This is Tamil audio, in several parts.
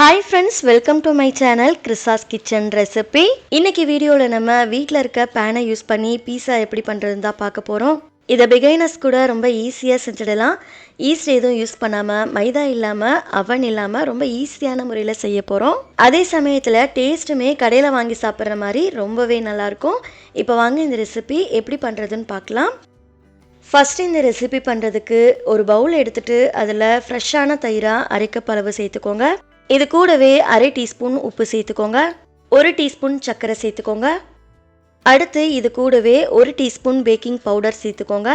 Hi friends, welcome to my channel Krisa's Kitchen Recipe. இன்னைக்கு வீடியோல நம்ம வீட்ல இருக்க பேனை யூஸ் பண்ணி பீஸா எப்படி பண்றதுன்னு தான் பார்க்க போறோம். இத பிகைனர்ஸ் கூட ரொம்ப ஈஸியா செஞ்சிடலாம். ஈஸ்ட் எதுவும் யூஸ் பண்ணாம, மைதா இல்லாம, அவன் இல்லாம ரொம்ப ஈஸியான முறையில் செய்ய போறோம். அதே சமயத்துல டேஸ்ட்டுமே கடையில வாங்கி சாப்பிட்ற மாதிரி ரொம்பவே நல்லா இருக்கும். இப்போ வாங்க இந்த ரெசிபி எப்படி பண்றதுன்னு பார்க்கலாம். ஃபர்ஸ்ட் இந்த ரெசிபி பண்ணுறதுக்கு ஒரு பவுல் எடுத்துட்டு அதில் ஃப்ரெஷ்ஷான தயிரா அரை கப் அளவு சேர்த்துக்கோங்க. இது கூடவே அரை டீஸ்பூன் உப்பு சேர்த்துக்கோங்க. 1 டீஸ்பூன் சர்க்கரை சேர்த்துக்கோங்க. அடுத்து இது கூடவே 1 டீஸ்பூன் பேக்கிங் பவுடர் சேர்த்துக்கோங்க.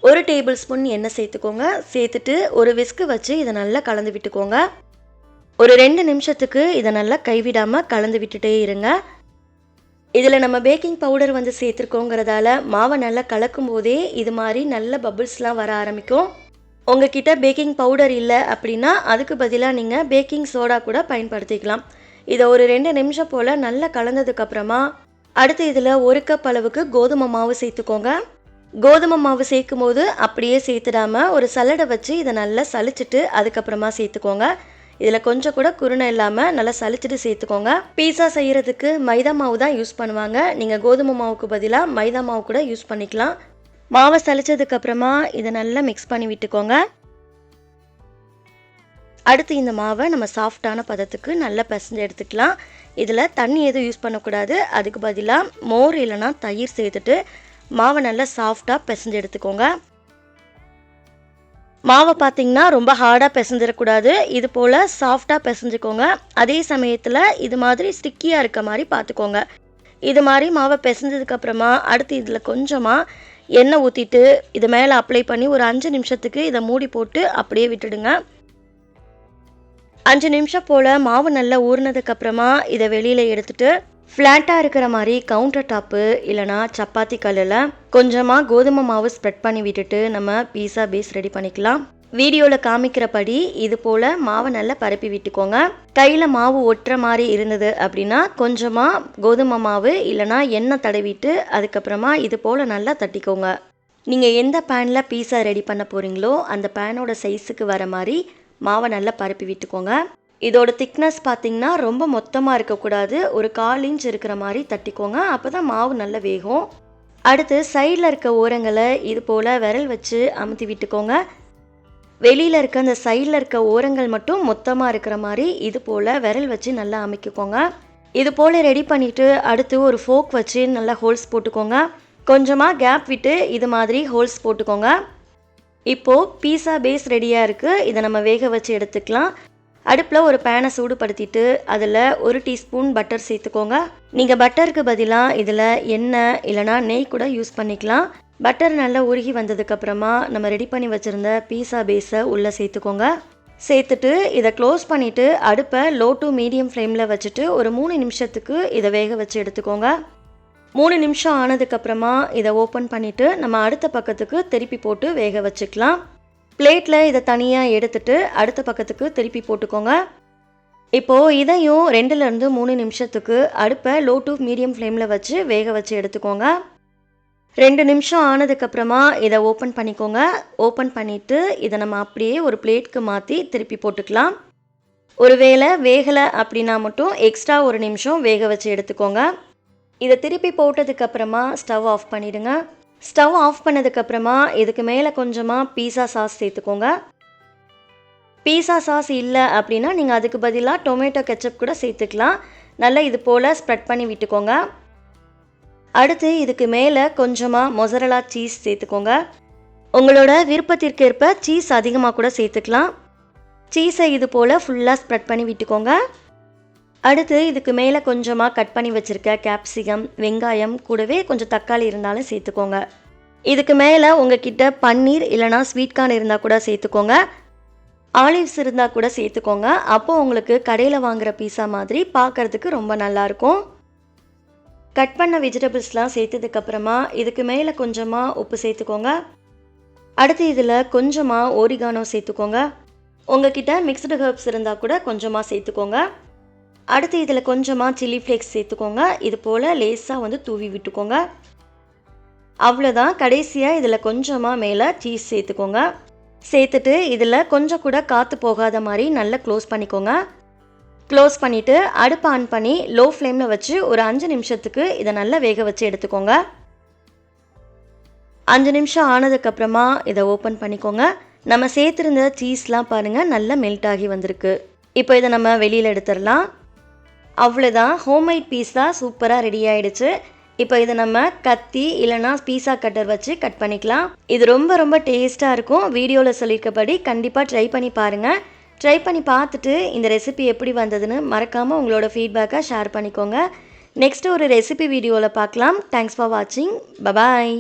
1 டேபிள் ஸ்பூன் எண்ணெய் சேர்த்துக்கோங்க. சேர்த்துட்டு ஒரு விஸ்கு வச்சு இதை நல்லா கலந்து விட்டுக்கோங்க. ஒரு 2 நிமிஷத்துக்கு இதை நல்லா கைவிடாமல் கலந்து விட்டுட்டே இருங்க. இதில் நம்ம பேக்கிங் பவுடர் சேர்த்துருக்கோங்கிறதால மாவை நல்லா கலக்கும் போதே இது மாதிரி நல்ல பபிள்ஸ்லாம் வர ஆரம்பிக்கும். உங்ககிட்ட பேக்கிங் பவுடர் இல்லை அப்படின்னா அதுக்கு பதிலாக நீங்கள் பேக்கிங் சோடா கூட பயன்படுத்திக்கலாம். இதை ஒரு 2 நிமிஷம் போல் நல்லா கலந்ததுக்கப்புறமா அடுத்து இதில் 1 கப் அளவுக்கு கோதுமை மாவு சேர்த்துக்கோங்க. கோதுமை மாவு சேர்க்கும் போது அப்படியே சேர்த்துடாமல் ஒரு சல்லடை வச்சு இதை நல்லா சலிச்சிட்டு அதுக்கப்புறமா சேர்த்துக்கோங்க. இதில் கொஞ்சம் கூட குருணை இல்லாமல் நல்லா சலிச்சிட்டு சேர்த்துக்கோங்க. பீஸா செய்கிறதுக்கு மைதா மாவு தான் யூஸ் பண்ணுவாங்க. நீங்கள் கோதுமை மாவுக்கு பதிலாக மைதா மாவு கூட யூஸ் பண்ணிக்கலாம். மாவை சலிச்சதுக்கப்புறமா இதை நல்லா மிக்ஸ் பண்ணி விட்டுக்கோங்க. அடுத்து இந்த மாவை நம்ம சாஃப்டான பதத்துக்கு நல்லா பிசைஞ்சு எடுத்துக்கலாம். இதில் தண்ணி எதுவும் யூஸ் பண்ணக்கூடாது. அதுக்கு பதிலாக மோர் இல்லைனா தயிர் சேர்த்துட்டு மாவை நல்லா சாஃப்டாக பிசைஞ்சு எடுத்துக்கோங்க. மாவை பார்த்தீங்கன்னா ரொம்ப ஹார்டாக பிசைஞ்சிடக்கூடாது. இது போல் சாஃப்டாக பிசைஞ்சுக்கோங்க. அதே சமயத்தில் இது மாதிரி ஸ்டிக்கியாக இருக்க மாதிரி பார்த்துக்கோங்க. இது மாதிரி மாவை பிசைஞ்சதுக்கப்புறமா அடுத்து இதில் கொஞ்சமாக எண்ணெய் ஊற்றிட்டு இது மேலே அப்ளை பண்ணி ஒரு 5 நிமிஷத்துக்கு இதை மூடி போட்டு அப்படியே விட்டுடுங்க. 5 நிமிஷம் போல் மாவு நல்லா ஊறினதுக்கப்புறமா இதை வெளியில் எடுத்துட்டு ஃப்ளாட்டாக இருக்கிற மாதிரி கவுண்டர் டாப்பு இல்லைனா சப்பாத்தி கல்லில் கொஞ்சமாக கோதுமை மாவு ஸ்ப்ரெட் பண்ணி விட்டுட்டு நம்ம பீஸா பேஸ் ரெடி பண்ணிக்கலாம். வீடியோவில் காமிக்கிறபடி இது போல் மாவை நல்லா பரப்பி விட்டுக்கோங்க. கையில் மாவு ஒட்டுற மாதிரி இருந்தது அப்படின்னா கொஞ்சமாக கோதுமை மாவு இல்லைனா எண்ணெய் தடவிட்டு அதுக்கப்புறமா இது போல் நல்லா தட்டிக்கோங்க. நீங்கள் எந்த பேனில் பீஸா ரெடி பண்ண போகிறீங்களோ அந்த பேனோட சைஸுக்கு வர மாதிரி மாவை நல்லா பரப்பி விட்டுக்கோங்க. இதோட திக்னஸ் பார்த்தீங்கன்னா ரொம்ப மொத்தமாக இருக்கக்கூடாது. ஒரு 1/4 இன்ச் இருக்கிற மாதிரி தட்டிக்கோங்க. அப்போ தான் மாவு நல்லா வேகும். அடுத்து சைடில் இருக்க ஓரங்களை இது போல் விரல் வச்சு அமுத்தி விட்டுக்கோங்க. வெளியில் இருக்க அந்த சைடில் இருக்க ஓரங்கள் மட்டும் மொத்தமாக இருக்கிற மாதிரி இது போல் விரல் வச்சு நல்லா அமைக்கிக்கோங்க. இது போல் ரெடி பண்ணிவிட்டு அடுத்து ஒரு ஃபோக் வச்சு நல்லா ஹோல்ஸ் போட்டுக்கோங்க. கொஞ்சமாக கேப் விட்டு இது மாதிரி ஹோல்ஸ் போட்டுக்கோங்க. இப்போது பீஸா பேஸ் ரெடியாக இருக்குது. இதை நம்ம வேக வச்சு எடுத்துக்கலாம். அடுப்பில் ஒரு பேனை சூடுபடுத்திட்டு அதில் 1 டீஸ்பூன் பட்டர் சேர்த்துக்கோங்க. நீங்கள் பட்டருக்கு பதிலாக இதில் எண்ணெய் இல்லைனா நெய் கூட யூஸ் பண்ணிக்கலாம். பட்டர் நல்லா உருகி வந்ததுக்கப்புறமா நம்ம ரெடி பண்ணி வச்சுருந்த பீஸா பேஸை உள்ளே சேர்த்துக்கோங்க. சேர்த்துட்டு இதை க்ளோஸ் பண்ணிவிட்டு அடுப்பை லோ டு மீடியம் ஃப்ளேமில் வச்சுட்டு ஒரு 3 நிமிஷத்துக்கு இதை வேக வச்சு எடுத்துக்கோங்க. 3 நிமிஷம் ஆனதுக்கப்புறமா இதை ஓப்பன் பண்ணிவிட்டு நம்ம அடுத்த பக்கத்துக்கு திருப்பி போட்டு வேக வச்சுக்கலாம். பிளேட்டில் இதை தனியாக எடுத்துட்டு அடுத்த பக்கத்துக்கு திருப்பி போட்டுக்கோங்க. இப்போது இதையும் 2லேருந்து 3 நிமிஷத்துக்கு அடுப்பை லோ டு மீடியம் ஃப்ளேமில் வச்சு வேக வச்சு எடுத்துக்கோங்க. 2 நிமிஷம் ஆனதுக்கப்புறமா இதை ஓப்பன் பண்ணிக்கோங்க. ஓப்பன் பண்ணிவிட்டு இதை நம்ம அப்படியே ஒரு பிளேட்க்கு மாற்றி திருப்பி போட்டுக்கலாம். ஒருவேளை வேகலை அப்படின்னா மட்டும் எக்ஸ்ட்ரா 1 நிமிஷம் வேக வச்சு எடுத்துக்கோங்க. இதை திருப்பி போட்டதுக்கப்புறமா ஸ்டவ் ஆஃப் பண்ணிவிடுங்க. ஸ்டவ் ஆஃப் பண்ணதுக்கப்புறமா இதுக்கு மேலே கொஞ்சமாக பீஸா சாஸ் சேர்த்துக்கோங்க. பீஸா சாஸ் இல்லை அப்படின்னா நீங்கள் அதுக்கு பதிலாக டொமேட்டோ கெச்சப் கூட சேர்த்துக்கலாம். நல்லா இது போல் ஸ்ப்ரெட் பண்ணி விட்டுக்கோங்க. அடுத்து இதுக்கு மேலே கொஞ்சமாக மொசரலா சீஸ் சேர்த்துக்கோங்க. உங்களோட விருப்பத்திற்கேற்ப சீஸ் அதிகமாக கூட சேர்த்துக்கலாம். சீஸை இது போல் ஃபுல்லாக ஸ்ப்ரெட் பண்ணி விட்டுக்கோங்க. அடுத்து இதுக்கு மேலே கொஞ்சமாக கட் பண்ணி வச்சுருக்க கேப்சிகம், வெங்காயம் கூடவே கொஞ்சம் தக்காளி இருந்தாலும் சேர்த்துக்கோங்க. இதுக்கு மேலே உங்ககிட்ட பன்னீர் இல்லைனா ஸ்வீட் கார்ன் இருந்தால் கூட சேர்த்துக்கோங்க. ஆலிவ்ஸ் இருந்தால் கூட சேர்த்துக்கோங்க. அப்போது உங்களுக்கு கடையில் வாங்குகிற பீஸா மாதிரி பார்க்குறதுக்கு ரொம்ப நல்லாயிருக்கும். கட் பண்ண வெஜிடபிள்ஸ்லாம் சேர்த்ததுக்கப்புறமா இதுக்கு மேலே கொஞ்சமாக உப்பு சேர்த்துக்கோங்க. அடுத்து இதில் கொஞ்சமாக ஓரிகானோ சேர்த்துக்கோங்க. உங்ககிட்ட மிக்ஸ்டு ஹெர்ப்ஸ் இருந்தால் கூட கொஞ்சமாக சேர்த்துக்கோங்க. அடுத்து இதில் கொஞ்சமாக சில்லி ஃப்ளேக்ஸ் சேர்த்துக்கோங்க. இது போல் லேஸாக தூவி விட்டுக்கோங்க. அவ்வளோதான். கடைசியாக இதில் கொஞ்சமாக மேலே சீஸ் சேர்த்துக்கோங்க. சேர்த்துட்டு இதில் கொஞ்சம் கூட காற்று போகாத மாதிரி நல்லா க்ளோஸ் பண்ணிக்கோங்க. க்ளோஸ் பண்ணிவிட்டு அடுப்பு ஆன் பண்ணி லோ ஃப்ளேமில் வச்சு ஒரு 5 நிமிஷத்துக்கு இதை நல்லா வேக வச்சு எடுத்துக்கோங்க. 5 நிமிஷம் ஆனதுக்கப்புறமா இதை ஓப்பன் பண்ணிக்கோங்க. நம்ம சேர்த்துருந்த சீஸ்லாம் பாருங்கள் நல்லா மெல்ட் ஆகி வந்திருக்கு. இப்போ இதை நம்ம வெளியில் எடுத்துடலாம். அவ்வளோதான், ஹோம்மேட் பீஸா சூப்பராக ரெடி ஆகிடுச்சு. இப்போ இதை நம்ம கத்தி இல்லைனா பீஸா கட்டர் வச்சு கட் பண்ணிக்கலாம். இது ரொம்ப ரொம்ப டேஸ்ட்டாக இருக்கும். வீடியோவில் சொல்லியிருக்கபடி கண்டிப்பாக ட்ரை பண்ணி பாருங்கள். ட்ரை பண்ணி பார்த்துட்டு இந்த ரெசிபி எப்படி வந்ததுன்னு மறக்காமல் உங்களோட ஃபீட்பேக்கை ஷேர் பண்ணிக்கோங்க. நெக்ஸ்ட்டு ஒரு ரெசிபி வீடியோவில் பார்க்கலாம். தேங்க்ஸ் ஃபார் வாட்சிங். பபாய்.